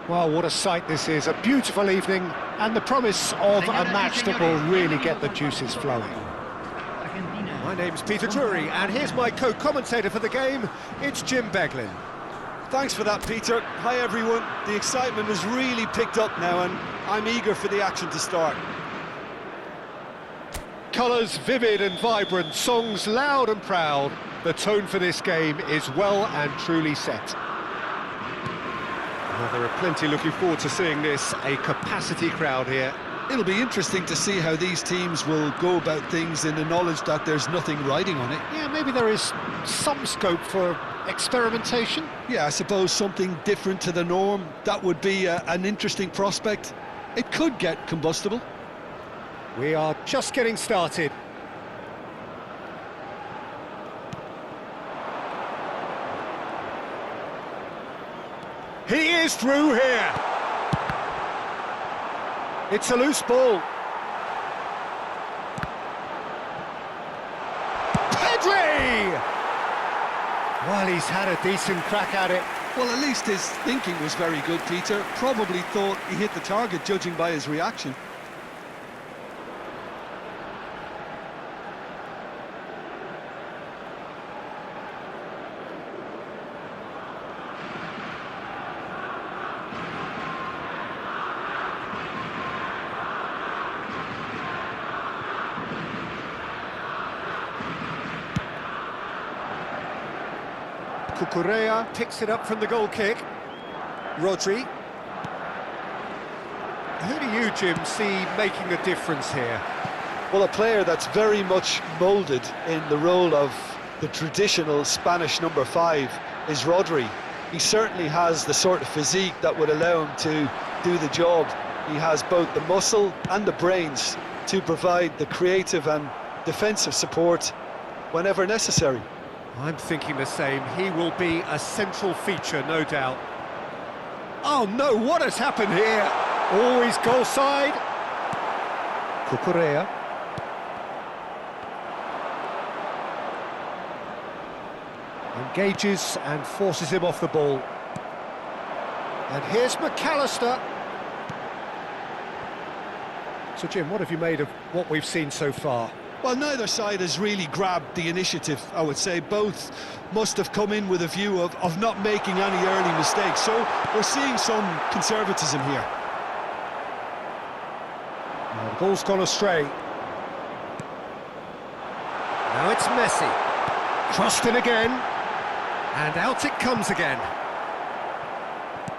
Well, what a sight this is, a beautiful evening, and the promise of a match that will really get the juices flowing. My name's Peter Drury, and here's my co-commentator for the game, it's Jim Beglin. Thanks for that, Peter. Hi, everyone. The excitement has really picked up now, and I'm eager for the action to start. Colours vivid and vibrant, songs loud and proud. The tone for this game is well and truly set. Well, there are plenty looking forward to seeing this, a capacity crowd here. It'll be interesting to see how these teams will go about things in the knowledge that there's nothing riding on it. Yeah, maybe there is some scope for experimentation. Yeah, I suppose something different to the norm. That would be an interesting prospect. It could get combustible. We are just getting started. He is through here. It's a loose ball. Pedri! Well, he's had a decent crack at it. Well, at least his thinking was very good, Peter. Probably thought he hit the target, judging by his reaction. Cucurella picks it up from the goal kick. Rodri. Who do you, Jim, see making a difference here? Well, a player that's very much moulded in the role of the traditional Spanish number 5 is Rodri. He certainly has the sort of physique that would allow him to do the job. He has both the muscle and the brains to provide the creative and defensive support whenever necessary. I'm thinking the same. He will be a central feature, no doubt. Oh no, what has happened here? Always goal side. Cucurella. Engages and forces him off the ball. And here's McAllister. So Jim, what have you made of what we've seen so far? Well, neither side has really grabbed the initiative, I would say. Both must have come in with a view of not making any early mistakes. So we're seeing some conservatism here. Now the ball's gone astray. Now it's Messi. Crossed in again. And out it comes again.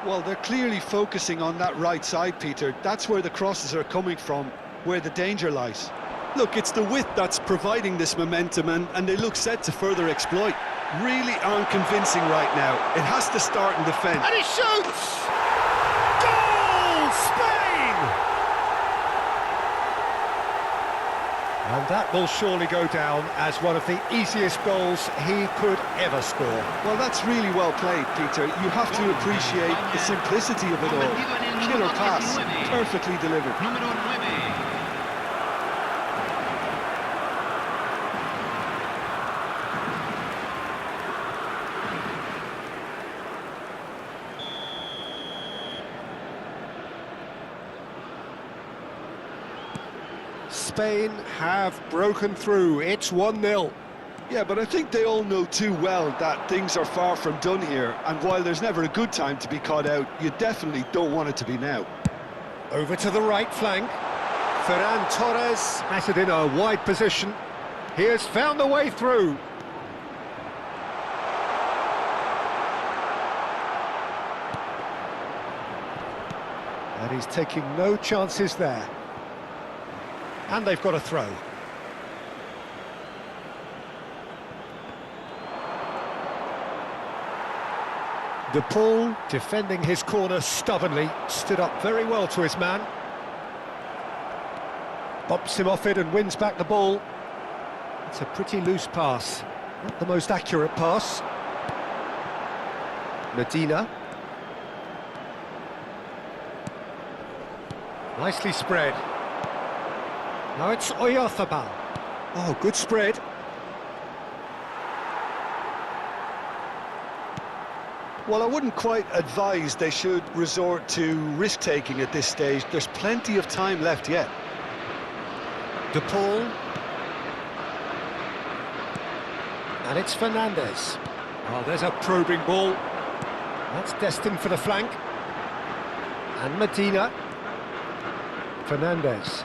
Well, they're clearly focusing on that right side, Peter. That's where the crosses are coming from, where the danger lies. Look, it's the width that's providing this momentum, and they look set to further exploit. Really aren't convincing right now. It has to start in defence. And he shoots! Goal! Spain! And that will surely go down as one of the easiest goals he could ever score. Well, that's really well played, Peter. You have to appreciate the simplicity of it all. Killer pass, perfectly delivered. Spain have broken through. It's 1-0. Yeah, but I think they all know too well that things are far from done here, and while there's never a good time to be caught out, you definitely don't want it to be now. Over to the right flank. Ferran Torres has it in a wide position. He has found the way through. And he's taking no chances there. And they've got a throw. De Paul, defending his corner stubbornly, stood up very well to his man. Bumps him off it and wins back the ball. It's a pretty loose pass, not the most accurate pass. Medina. Nicely spread. Now it's Oyarzabal. Oh, good spread. Well, I wouldn't quite advise they should resort to risk-taking at this stage. There's plenty of time left yet. De Paul. And it's Fernandez. Oh, there's a probing ball. That's destined for the flank. And Medina. Fernandez.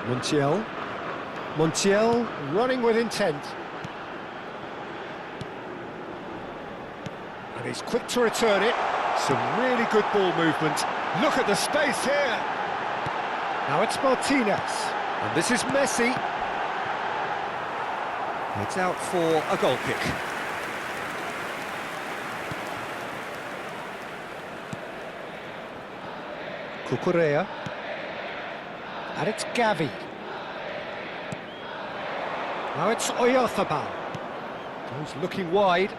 Montiel. Montiel running with intent. And he's quick to return it. Some really good ball movement. Look at the space here. Now it's Martinez. And this is Messi. It's out for a goal kick. Cucurella. And it's Gavi. Now it's Oyarzabal. He's looking wide.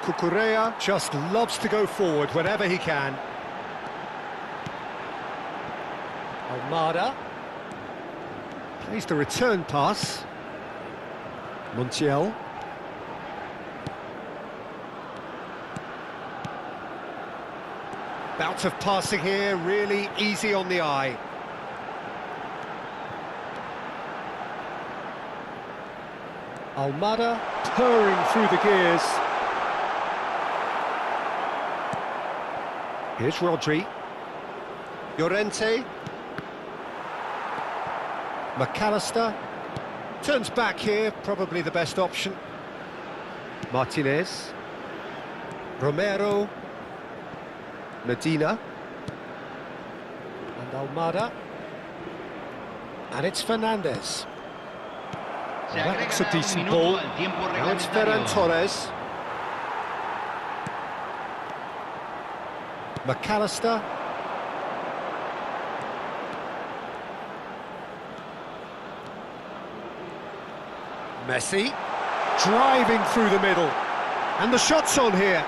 Cucurella just loves to go forward whenever he can. Almada. Plays the return pass. Montiel. Bout of passing here, really easy on the eye. Almada purring through the gears. Here's Rodri. Llorente. McAllister. Turns back here, probably the best option. Martinez. Romero. Medina. And Almada. And it's Fernandez. Well, that looks a decent ball. Now it's Ferran Torres. McAllister. Messi. Driving through the middle. And the shot's on here.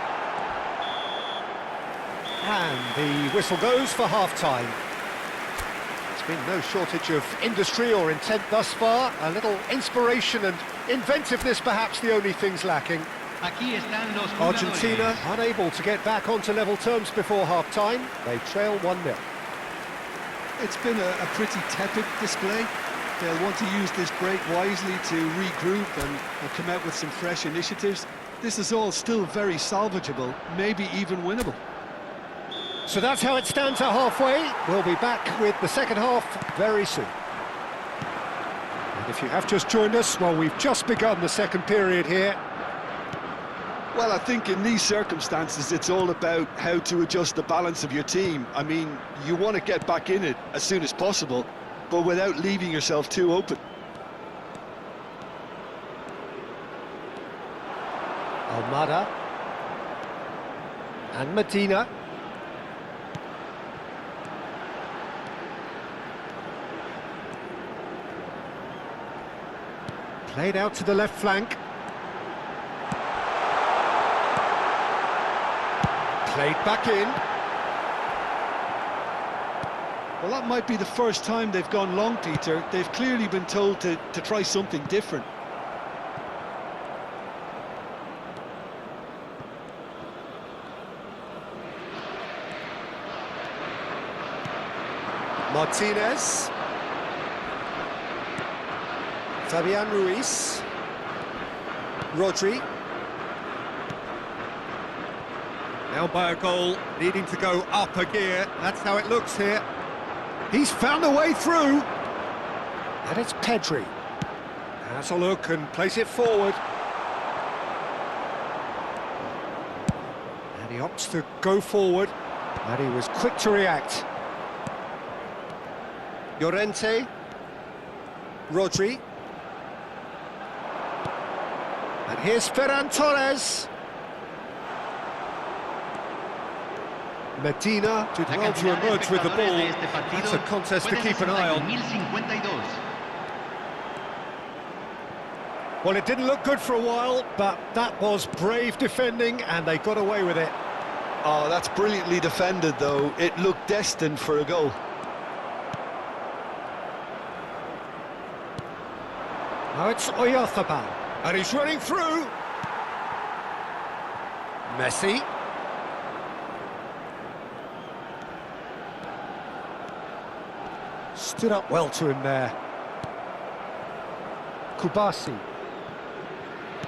And the whistle goes for half-time. There's been no shortage of industry or intent thus far. A little inspiration and inventiveness, perhaps the only things lacking. Argentina unable to get back onto level terms before half-time. They trail 1-0. It's been a pretty tepid display. They'll want to use this break wisely to regroup and come out with some fresh initiatives. This is all still very salvageable, maybe even winnable. So that's how it stands at halfway. We'll be back with the second half very soon. And if you have just joined us, well, we've just begun the second period here. Well, I think in these circumstances, it's all about how to adjust the balance of your team. I mean, you want to get back in it as soon as possible, but without leaving yourself too open. Almada. And Medina. Played out to the left flank. Played back in. Well, that might be the first time they've gone long, Peter. They've clearly been told to try something different. Martinez. Fabian Ruiz. Rodri. Now by a goal, needing to go up a gear. That's how it looks here. He's found a way through. And it's Pedri. Has a look and plays it forward. And he opts to go forward. And he was quick to react. Llorente. Rodri. And here's Ferran Torres. Medina did well to emerge with the ball. That's a contest to keep an eye on. Well, it didn't look good for a while, but that was brave defending, and they got away with it. Oh, that's brilliantly defended, though. It looked destined for a goal. Now it's Oyarzabal. And he's running through. Messi. Stood up well to him there. Kubasi.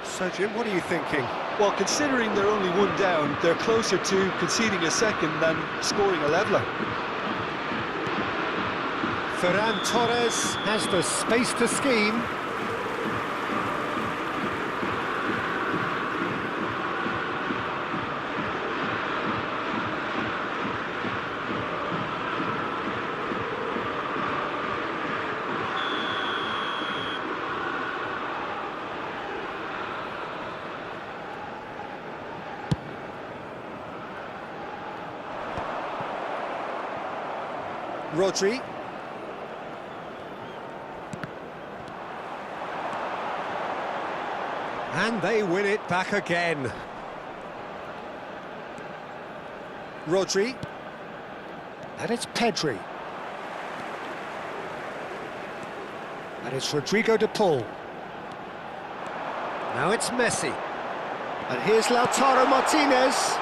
So, Jim, what are you thinking? Well, considering they're only one down, they're closer to conceding a second than scoring a leveller. Ferran Torres has the space to scheme. Rodri. And they win it back again. Rodri. And it's Pedri. And it's Rodrigo de Paul. Now it's Messi. And here's Lautaro Martinez.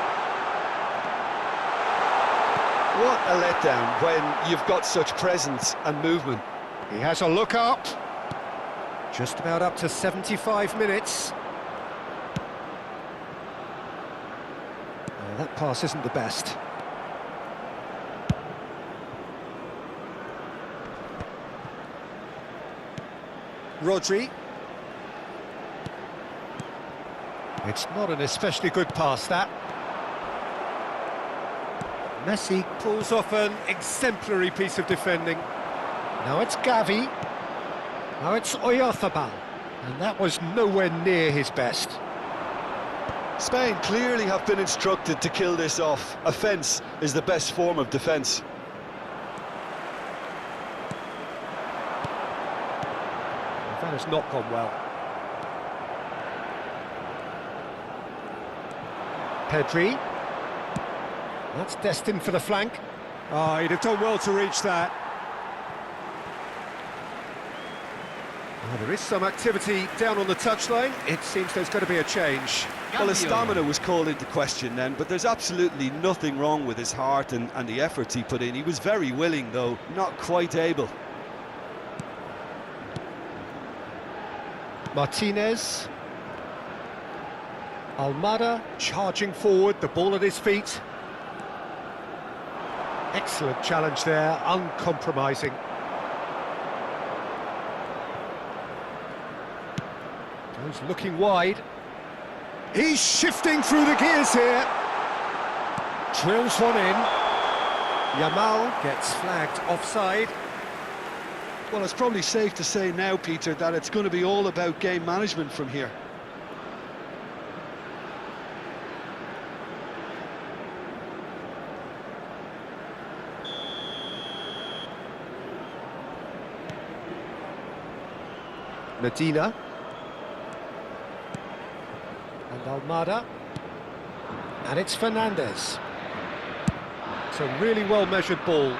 What a letdown when you've got such presence and movement. He has a look up. Just about up to 75 minutes. That pass isn't the best. Rodri. It's not an especially good pass, that. Messi pulls off an exemplary piece of defending. Now it's Gavi. Now it's Oyarzabal. And that was nowhere near his best. Spain clearly have been instructed to kill this off. Offence is the best form of defence. That has not gone well. Pedri. That's destined for the flank. Oh, he'd have done well to reach that. Oh, there is some activity down on the touchline. It seems there's going to be a change. Well, his stamina was called into question then, but there's absolutely nothing wrong with his heart and the efforts he put in. He was very willing, though, not quite able. Martinez. Almada charging forward, the ball at his feet. Excellent challenge there, uncompromising. Goes looking wide. He's shifting through the gears here. Drills one in. Yamal gets flagged offside. Well, it's probably safe to say now, Peter, that it's going to be all about game management from here. Medina. And Almada. And it's Fernandez. It's a really well-measured ball.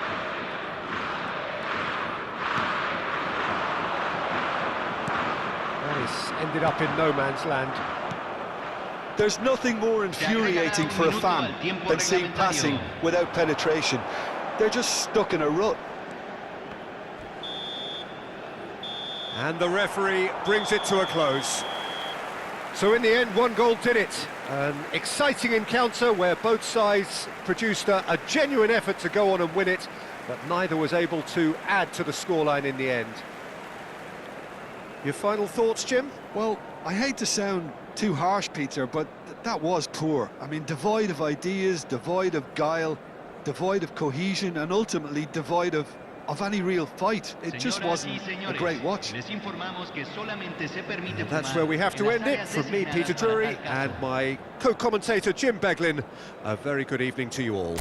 That is ended up in no man's land. There's nothing more infuriating for a fan than seeing passing without penetration. They're just stuck in a rut. And the referee brings it to a close. So in the end, one goal did it. An exciting encounter where both sides produced a genuine effort to go on and win it, but neither was able to add to the scoreline in the end. Your final thoughts, Jim? Well, I hate to sound too harsh, Peter, but that was poor. I mean, devoid of ideas, devoid of guile, devoid of cohesion, and ultimately devoid of any real fight. It just wasn't a great watch. And that's where we have to end it. From me, Peter Drury, and my co-commentator, Jim Beglin, a very good evening to you all.